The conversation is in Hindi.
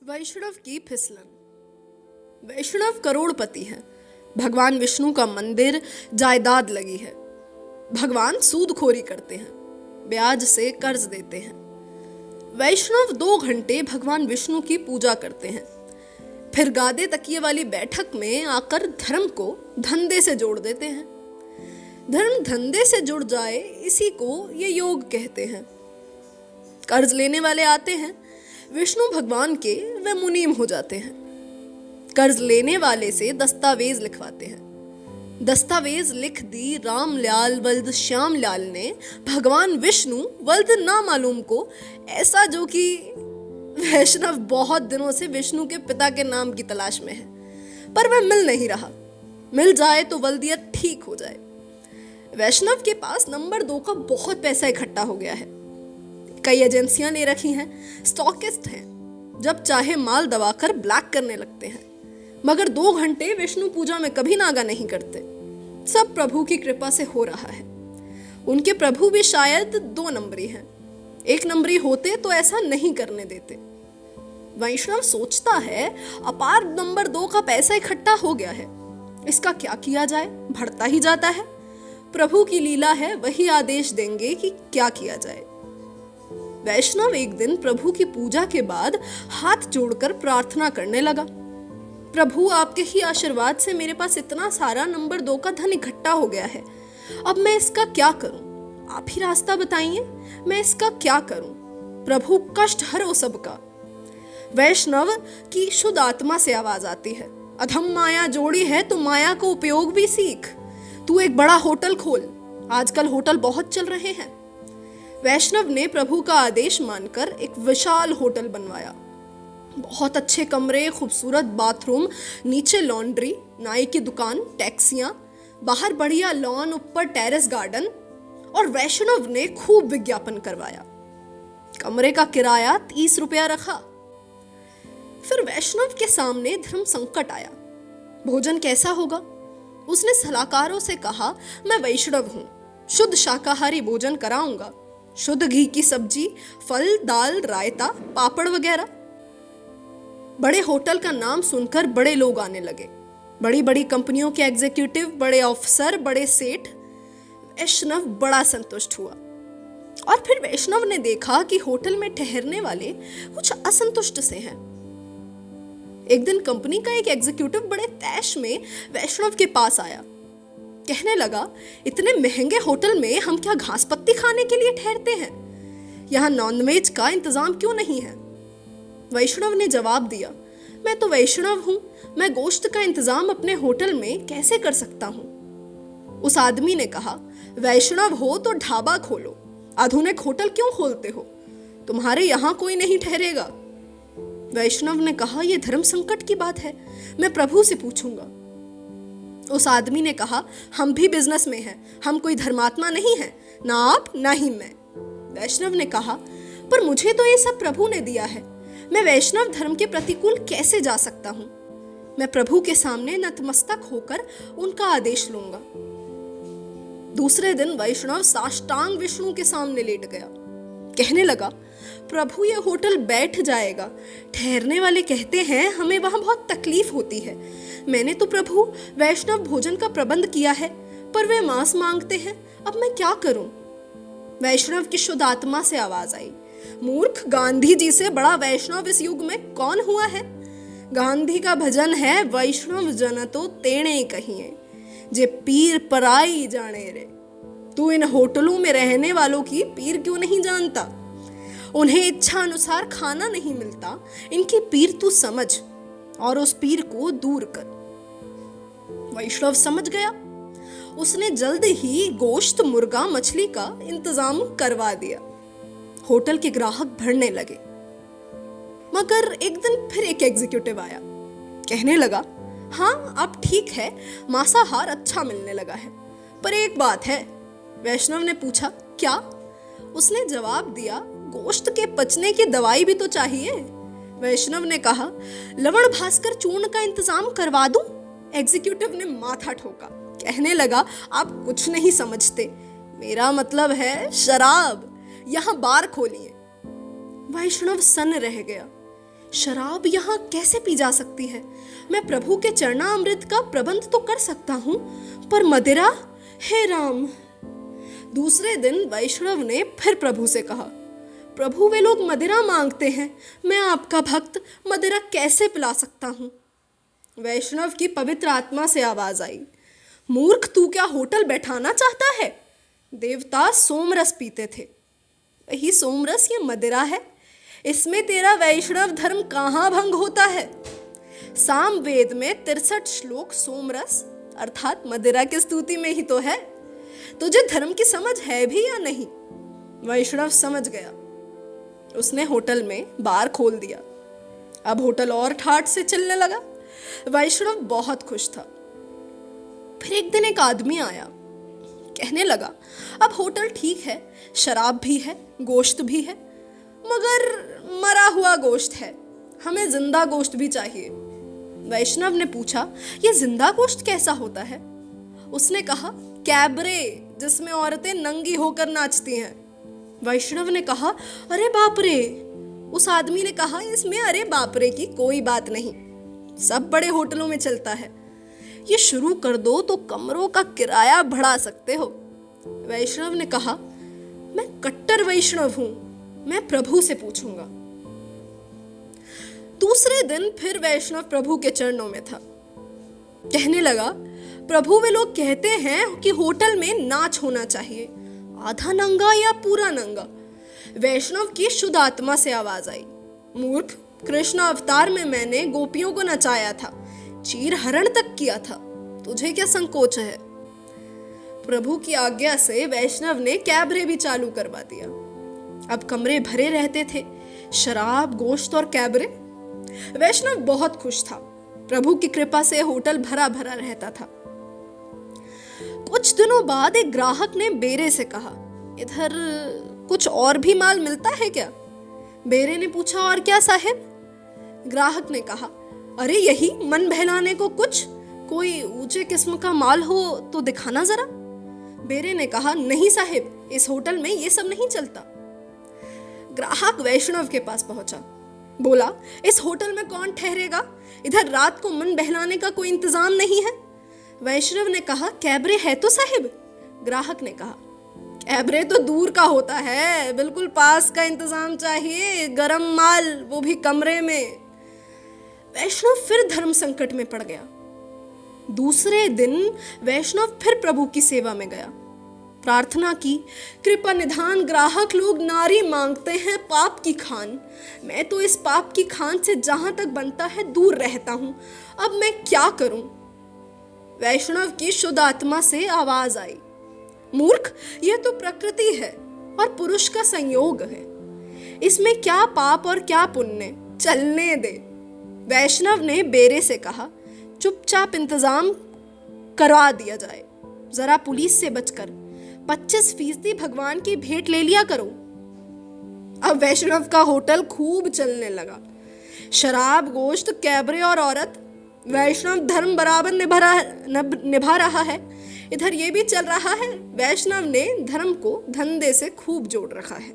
वैष्णव की फिसलन। वैष्णव करोड़पति हैं। भगवान विष्णु का मंदिर, जायदाद लगी है। भगवान सूदखोरी करते हैं, ब्याज से कर्ज देते हैं। वैष्णव 2 घंटे भगवान विष्णु की पूजा करते हैं, फिर गादे तकिए वाली बैठक में आकर धर्म को धंधे से जोड़ देते हैं। धर्म धंधे से जुड़ जाए, इसी को ये योग कहते हैं। कर्ज लेने वाले आते हैं, विष्णु भगवान के वे मुनीम हो जाते हैं। कर्ज लेने वाले से दस्तावेज लिखवाते हैं। दस्तावेज लिख दी रामलाल वल्द श्यामलाल ने भगवान विष्णु वल्द ना मालूम को, ऐसा जो कि वैष्णव बहुत दिनों से विष्णु के पिता के नाम की तलाश में है, पर वह मिल नहीं रहा। मिल जाए तो वल्दियत ठीक हो जाए। वैष्णव के पास नंबर 2 का बहुत पैसा इकट्ठा हो गया है। कई एजेंसियां ले रखी हैं, स्टॉकिस्ट हैं, जब चाहे माल दबाकर ब्लैक करने लगते हैं। मगर 2 घंटे विष्णु पूजा में कभी नागा नहीं करते। सब प्रभु की कृपा से हो रहा है। उनके प्रभु भी शायद 2 नंबरी हैं। 1 नंबरी होते तो ऐसा नहीं करने देते। वैष्णव सोचता है, अपार नंबर 2 का पैसा इकट्ठा हो गया है, इसका क्या किया जाए? बढ़ता ही जाता है। प्रभु की लीला है, वही आदेश देंगे कि क्या किया जाए। वैष्णव एक दिन प्रभु की पूजा के बाद हाथ जोड़कर प्रार्थना करने लगा। प्रभु, आपके ही आशीर्वाद से मेरे पास इतना सारा नंबर 2 का धन इकट्ठा हो गया है। अब मैं इसका क्या करूं? आप ही रास्ता बताइए, मैं इसका क्या करूं? प्रभु, कष्ट हरो सबका। वैष्णव की शुद्ध आत्मा से आवाज आती है, अधम माया जोड़ी है तो माया को उपयोग भी सीख। तू एक बड़ा होटल खोल, आजकल होटल बहुत चल रहे हैं। वैष्णव ने प्रभु का आदेश मानकर एक विशाल होटल बनवाया। बहुत अच्छे कमरे, खूबसूरत बाथरूम, नीचे लॉन्ड्री, नाई की दुकान, टैक्सियां, बाहर बढ़िया लॉन, ऊपर टेरेस गार्डन, और वैष्णव ने खूब विज्ञापन करवाया। कमरे का किराया 30 रुपया रखा। फिर वैष्णव के सामने धर्म संकट आया। भोजन कैसा होगा? उसने सलाहकारों से कहा, मैं वैष्णव हूं, शुद्ध शाकाहारी भोजन कराऊंगा, शुद्ध घी की सब्जी, फल, दाल, रायता, पापड़ वगैरह। बड़े होटल का नाम सुनकर बड़े लोग आने लगे। बड़ी बड़ी कंपनियों के एग्जीक्यूटिव, बड़े ऑफिसर, बड़े सेठ। वैष्णव बड़ा संतुष्ट हुआ। और फिर वैष्णव ने देखा कि होटल में ठहरने वाले कुछ असंतुष्ट से हैं। एक दिन कंपनी का एक एग्जीक्यूटिव बड़े तैश में वैष्णव के पास आया। कहने लगा, इतने महंगे होटल में हम क्या घास पत्ती खाने के लिए ठहरते हैं? यहाँ नॉनवेज का इंतजाम क्यों नहीं है? वैष्णव ने जवाब दिया, मैं तो वैष्णव हूँ, मैं गोश्त का इंतजाम अपने होटल में कैसे कर सकता हूँ? उस आदमी ने कहा, वैष्णव हो तो ढाबा खोलो, आधुनिक होटल क्यों खोलते हो? तुम्हारे यहाँ कोई नहीं ठहरेगा। वैष्णव ने कहा, यह धर्म संकट की बात है, मैं प्रभु से पूछूंगा। उस आदमी ने कहा, हम भी बिजनेस में हैं, हम कोई धर्मात्मा नहीं है, ना आप ना ही मैं। वैष्णव ने कहा, पर मुझे तो ये सब प्रभु ने दिया है, मैं वैष्णव धर्म के प्रतिकूल कैसे जा सकता हूं? मैं प्रभु के सामने नतमस्तक होकर उनका आदेश लूंगा। दूसरे दिन वैष्णव साष्टांग विष्णु के सामने लेट गया। कहने लगा, प्रभु, ये होटल बैठ जाएगा, ठहरने वाले कहते हैं हमें वहां बहुत तकलीफ होती है। मैंने तो प्रभु वैष्णव भोजन का प्रबंध किया है, पर वे मांस मांगते हैं, अब मैं क्या करूं? वैष्णव की शुद्ध आत्मा से आवाज आई, मूर्ख, गांधी जी से बड़ा वैष्णव इस युग में कौन हुआ है? गांधी का भजन है, वैष्णव जन तो तेणे कहिए, जे पीर पराई जाने रे। तू इन होटलों में रहने वालों की पीर क्यों नहीं जानता? उन्हें इच्छा अनुसार खाना नहीं मिलता, इनकी पीर तू समझ और उस पीर को दूर कर। वैष्णव समझ गया। उसने जल्द ही गोश्त, मुर्गा, मछली का इंतजाम करवा दिया। होटल के ग्राहक भरने लगे। मगर एक दिन फिर एक एग्जीक्यूटिव आया। कहने लगा, हाँ अब ठीक है, मांसाहार अच्छा मिलने लगा है, पर एक बात है। वैष्णव ने पूछा, क्या? उसने जवाब दिया, गोश्त के पचने की दवाई भी तो चाहिए। वैष्णव ने कहा, लवण भास्कर चूर्ण का इंतजाम करवा दूं? एग्जीक्यूटिव ने माथा ठोका। कहने लगा, आप कुछ नहीं समझते, मेरा मतलब है शराब, यहाँ बार खोलिए। वैष्णव सन्न रह गया। शराब यहाँ कैसे पी जा सकती है? मैं प्रभु के चरणामृत का प्रबंध तो कर सकता हूँ, पर मदिरा, हे राम। दूसरे दिन वैष्णव ने फिर प्रभु से कहा, प्रभु वे लोग मदिरा मांगते हैं, मैं आपका भक्त मदिरा कैसे पिला सकता हूँ? वैष्णव की पवित्र आत्मा से आवाज आई, मूर्ख, तू क्या होटल बैठाना चाहता है? देवता सोमरस पीते थे, वही सोमरस ये मदिरा है। इसमें तेरा वैष्णव धर्म कहाँ भंग होता है? साम वेद में 63 श्लोक सोमरस अर्थात मदिरा की स्तुति में ही तो है। तुझे धर्म की समझ है भी या नहीं? वैष्णव समझ गया। उसने होटल में बार खोल दिया। अब होटल और ठाठ से चलने लगा। वैष्णव बहुत खुश था। फिर एक दिन एक आदमी आया, कहने लगा, अब होटल ठीक है, शराब भी है, गोश्त भी है, मगर मरा हुआ गोश्त है, हमें जिंदा गोश्त भी चाहिए। वैष्णव ने पूछा, यह जिंदा गोश्त कैसा होता है? उसने कहा, कैबरे, जिसमें औरतें नंगी होकर नाचती हैं। वैष्णव ने कहा, अरे बाप रे। उस आदमी ने कहा, इसमें अरे बाप रे की कोई बात नहीं, सब बड़े होटलों में चलता है। ये शुरू कर दो तो कमरों का किराया बढ़ा सकते हो। वैष्णव ने कहा, मैं कट्टर वैष्णव हूं, मैं प्रभु से पूछूंगा। दूसरे दिन फिर वैष्णव प्रभु के चरणों में था। कहने लगा, प्रभु वे लोग कहते हैं कि होटल में नाच होना चाहिए, आधा नंगा या पूरा नंगा। वैष्णव की शुद्ध आत्मा से आवाज आई, मूर्ख, कृष्ण अवतार में मैंने गोपियों को नचाया था, चीर हरण तक किया था, तुझे क्या संकोच है? प्रभु की आज्ञा से वैष्णव ने कैबरे भी चालू करवा दिया। अब कमरे भरे रहते थे, शराब, गोश्त और कैबरे। वैष्णव बहुत खुश था। प्रभु की कृपा से होटल भरा भरा रहता था। कुछ दिनों बाद एक ग्राहक ने बेरे से कहा, इधर कुछ और भी माल मिलता है क्या? बेरे ने पूछा, और क्या साहेब? ग्राहक ने कहा, अरे यही मन बहलाने को कुछ कोई ऊंचे किस्म का माल हो तो दिखाना जरा। बेरे ने कहा, नहीं साहेब, इस होटल में ये सब नहीं चलता। ग्राहक वैष्णव के पास पहुंचा, बोला, इस होटल में कौन ठहरेगा? इधर रात को मन बहलाने का कोई इंतजाम नहीं है। वैष्णव ने कहा, कैबरे है तो साहिब। ग्राहक ने कहा, कैबरे तो दूर का होता है, बिल्कुल पास का इंतजाम चाहिए, गरम माल, वो भी कमरे में। वैष्णव फिर धर्म संकट में पड़ गया। दूसरे दिन वैष्णव फिर प्रभु की सेवा में गया। प्रार्थना की, कृपा निधान, ग्राहक लोग नारी मांगते हैं पाप की खान, मैं तो इस पाप की खान से जहां तक बनता है दूर रहता हूं, अब मैं क्या करूं? वैष्णव की शुद्ध आत्मा से आवाज आई, मूर्ख, यह तो प्रकृति है और पुरुष का संयोग है, इसमें क्या पाप और क्या पुण्य, चलने दे। वैष्णव ने बेरे से कहा, चुपचाप इंतजाम करवा दिया जाए, जरा पुलिस से बचकर 25% भगवान की भेंट ले लिया करो। अब वैष्णव का होटल खूब चलने लगा। शराब, गोश्त, कैबरे और औरत, वैष्णव धर्म बराबर निभा रहा है। इधर ये भी चल रहा है, वैष्णव ने धर्म को धंधे से खूब जोड़ रखा है।